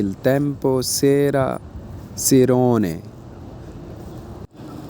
il tempo sarà serone،